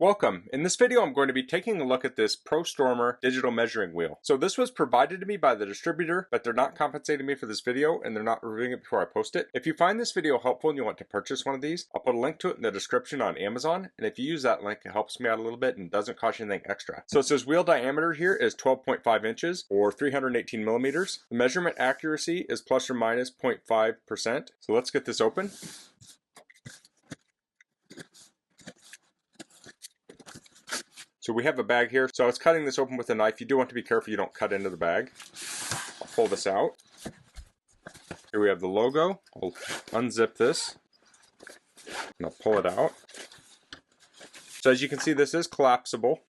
Welcome. In this video I'm going to be taking a look at this Prostormer digital measuring wheel. So this was provided to me by the distributor, but they're not compensating me for this video and they're not reviewing it before I post it. If you find this video helpful and you want to purchase one of these, I'll put a link to it in the description on Amazon, and if you use that link it helps me out a little bit and doesn't cost you anything extra. So it says wheel diameter here is 12.5 inches or 318 millimeters. The measurement accuracy is plus or minus 0.5%. So let's get this open. So we have a bag here, so I was cutting this open with a knife. You do want to be careful you don't cut into the bag. I'll pull this out. Here we have the logo. I'll unzip this and I'll pull it out. So as you can see, this is collapsible.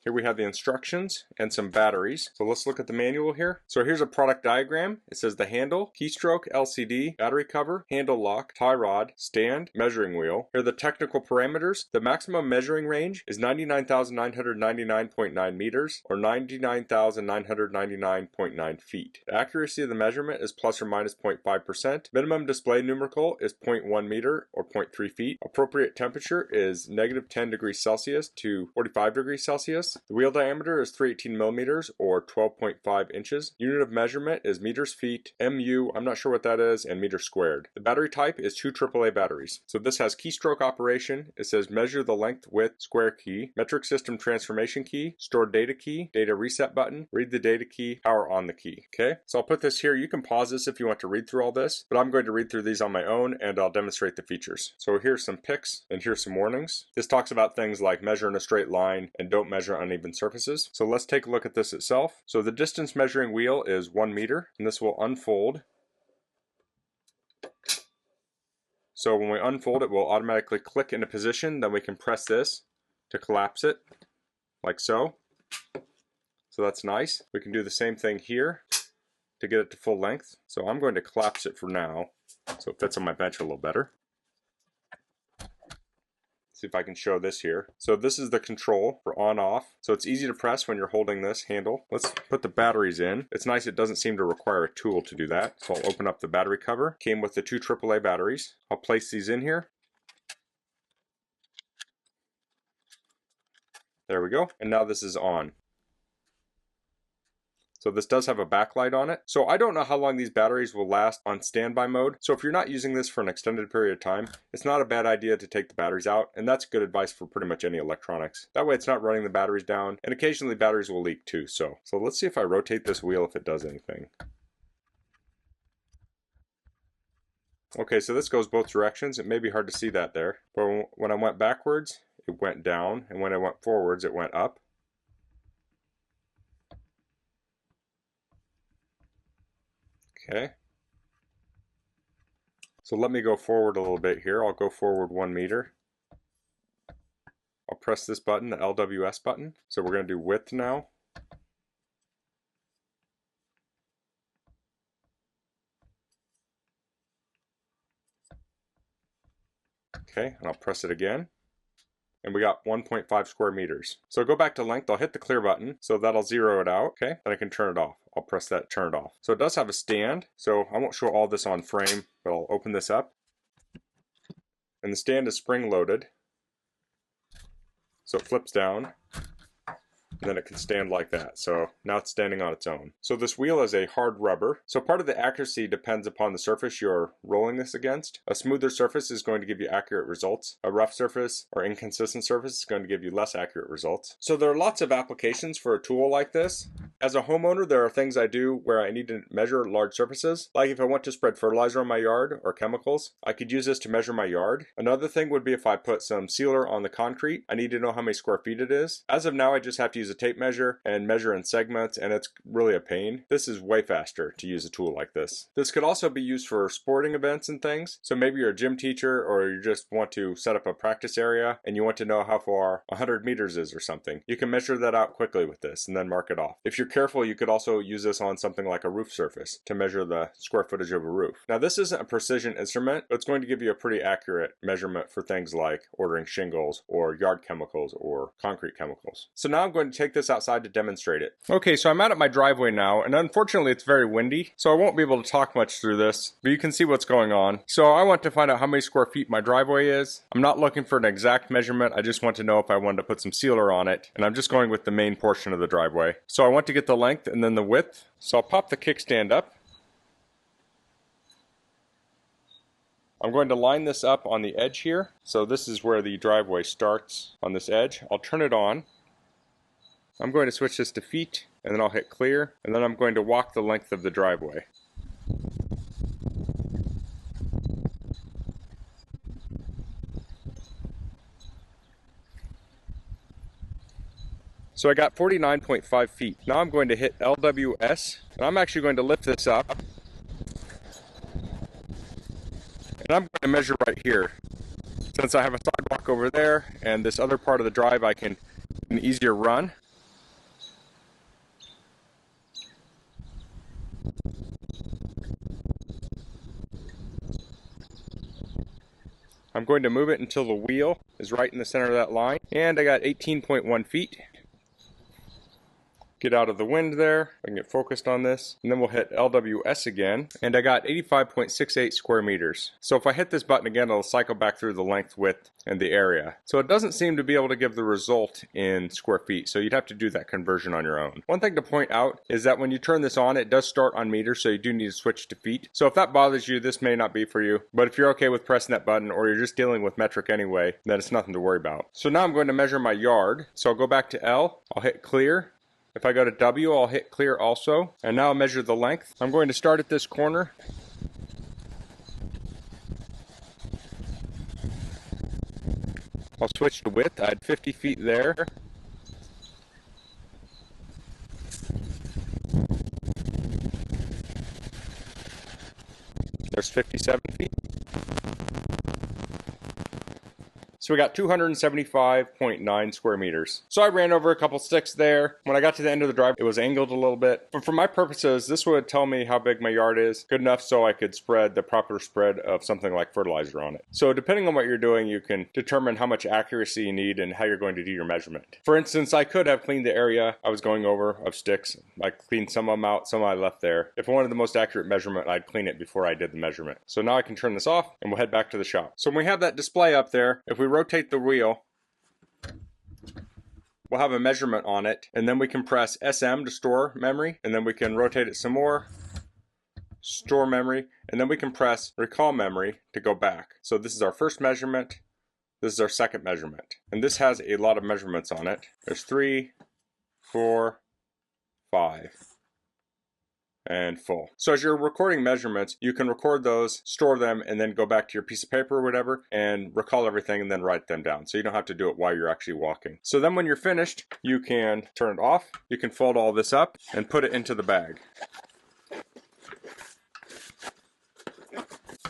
Here we have the instructions and some batteries. So let's look at the manual here. So here's a product diagram. It says the handle, keystroke, LCD, battery cover, handle lock, tie rod, stand, measuring wheel. Here are the technical parameters. The maximum measuring range is 99,999.9 meters or 99,999.9 feet. The accuracy of the measurement is plus or minus 0.5%. Minimum display numerical is 0.1 meter or 0.3 feet. Appropriate temperature is negative 10 degrees Celsius to 45 degrees Celsius. The wheel diameter is 318 millimeters or 12.5 inches. Unit of measurement is meters, feet, MU, I'm not sure what that is, and meters squared. The battery type is 2 AAA batteries. So this has keystroke operation. It says measure the length, width, square key, metric system transformation key, store data key, data reset button, read the data key, power on the key. Okay, so I'll put this here. You can pause this if you want to read through all this, but I'm going to read through these on my own and I'll demonstrate the features. So here's some pics and here's some warnings. This talks about things like measure in a straight line and don't measure uneven surfaces. So let's take a look at this itself. So the distance measuring wheel is 1 meter, and this will unfold. So when we unfold it, will automatically click into position. Then we can press this to collapse it, like so. So that's nice. We can do the same thing here to get it to full length. So I'm going to collapse it for now, so it fits on my bench a little better. See if I can show this here. So this is the control for on off. So it's easy to press when you're holding this handle. Let's put the batteries in. It's nice it doesn't seem to require a tool to do that. So I'll open up the battery cover. Came with the 2 AAA batteries. I'll place these in here. There we go. And now this is on. So this does have a backlight on it. So I don't know how long these batteries will last on standby mode. So if you're not using this for an extended period of time, it's not a bad idea to take the batteries out. And that's good advice for pretty much any electronics. That way it's not running the batteries down. And occasionally batteries will leak too. So let's see if I rotate this wheel if it does anything. Okay, so this goes both directions. It may be hard to see that there. But when I went backwards, it went down. And when I went forwards, it went up. Okay, so let me go forward a little bit here. I'll go forward 1 meter. I'll press this button, the LWS button. So we're going to do width now. Okay, and I'll press it again. And we got 1.5 square meters. So go back to length, I'll hit the clear button, so that'll zero it out, okay? Then I can turn it off. I'll press that, turn it off. So it does have a stand, so I won't show all this on frame, but I'll open this up. And the stand is spring loaded. So it flips down. And then it can stand like that. So now it's standing on its own. So this wheel is a hard rubber. So part of the accuracy depends upon the surface you're rolling this against. A smoother surface is going to give you accurate results. A rough surface or inconsistent surface is going to give you less accurate results. So there are lots of applications for a tool like this. As a homeowner, there are things I do where I need to measure large surfaces. Like if I want to spread fertilizer on my yard or chemicals, I could use this to measure my yard. Another thing would be if I put some sealer on the concrete, I need to know how many square feet it is. As of now, I just have to use a tape measure and measure in segments, and it's really a pain. This is way faster to use a tool like this. This could also be used for sporting events and things. So maybe you're a gym teacher or you just want to set up a practice area and you want to know how far 100 meters is or something. You can measure that out quickly with this and then mark it off. If you're careful, you could also use this on something like a roof surface to measure the square footage of a roof. Now this isn't a precision instrument, but it's going to give you a pretty accurate measurement for things like ordering shingles or yard chemicals or concrete chemicals. So now I'm going to take this outside to demonstrate it. Okay, so I'm out at my driveway now, and unfortunately it's very windy, so I won't be able to talk much through this, but you can see what's going on. So I want to find out how many square feet my driveway is. I'm not looking for an exact measurement, I just want to know if I wanted to put some sealer on it, and I'm just going with the main portion of the driveway. So I want to get the length and then the width, so I'll pop the kickstand up. I'm going to line this up on the edge here. So this is where the driveway starts on this edge. I'll turn it on. I'm going to switch this to feet, and then I'll hit clear, and then I'm going to walk the length of the driveway. So I got 49.5 feet. Now I'm going to hit LWS, and I'm actually going to lift this up. And I'm going to measure right here. Since I have a sidewalk over there and this other part of the drive, I can an easier run. I'm going to move it until the wheel is right in the center of that line. And I got 18.1 feet. Get out of the wind there, I can get focused on this, and then we'll hit LWS again, and I got 85.68 square meters. So if I hit this button again, it'll cycle back through the length, width, and the area. So it doesn't seem to be able to give the result in square feet, so you'd have to do that conversion on your own. One thing to point out is that when you turn this on, it does start on meters, so you do need to switch to feet. So if that bothers you, this may not be for you, but if you're okay with pressing that button, or you're just dealing with metric anyway, then it's nothing to worry about. So now I'm going to measure my yard. So I'll go back to L, I'll hit clear. If I go to W, I'll hit clear also. And now I'll measure the length. I'm going to start at this corner. I'll switch to width. I had 50 feet there. There's 57 feet. So we got 275.9 square meters. So I ran over a couple sticks there. When I got to the end of the drive, it was angled a little bit. But for my purposes, this would tell me how big my yard is. Good enough so I could spread the proper spread of something like fertilizer on it. So depending on what you're doing, you can determine how much accuracy you need and how you're going to do your measurement. For instance, I could have cleaned the area I was going over of sticks. I cleaned some of them out, some I left there. If I wanted the most accurate measurement, I'd clean it before I did the measurement. So now I can turn this off and we'll head back to the shop. So when we have that display up there, if we rotate the wheel, we'll have a measurement on it, and then we can press SM to store memory, and then we can rotate it some more, store memory, and then we can press recall memory to go back. So this is our first measurement, this is our second measurement, and this has a lot of measurements on it. There's 3, 4, 5. And full. So as you're recording measurements, you can record those, store them, and then go back to your piece of paper or whatever and recall everything and then write them down. So you don't have to do it while you're actually walking. So then when you're finished, you can turn it off. You can fold all this up and put it into the bag.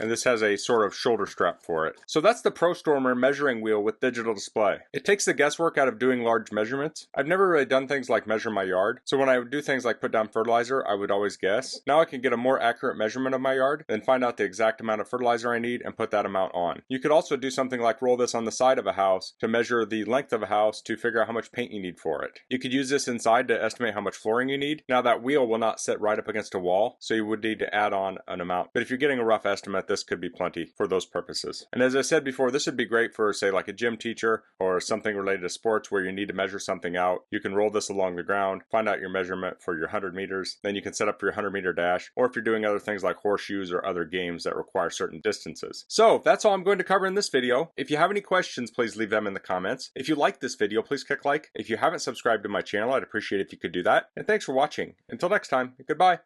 And this has a sort of shoulder strap for it. So that's the Prostormer measuring wheel with digital display. It takes the guesswork out of doing large measurements. I've never really done things like measure my yard. So when I would do things like put down fertilizer, I would always guess. Now I can get a more accurate measurement of my yard, then find out the exact amount of fertilizer I need and put that amount on. You could also do something like roll this on the side of a house to measure the length of a house to figure out how much paint you need for it. You could use this inside to estimate how much flooring you need. Now that wheel will not sit right up against a wall, so you would need to add on an amount. But if you're getting a rough estimate, this could be plenty for those purposes. And as I said before, this would be great for, say, like a gym teacher or something related to sports where you need to measure something out. You can roll this along the ground, find out your measurement for your 100 meters, then you can set up your 100 meter dash, or if you're doing other things like horseshoes or other games that require certain distances. So that's all I'm going to cover in this video. If you have any questions, please leave them in the comments. If you like this video, please click like. If you haven't subscribed to my channel, I'd appreciate it if you could do that. And thanks for watching. Until next time, goodbye.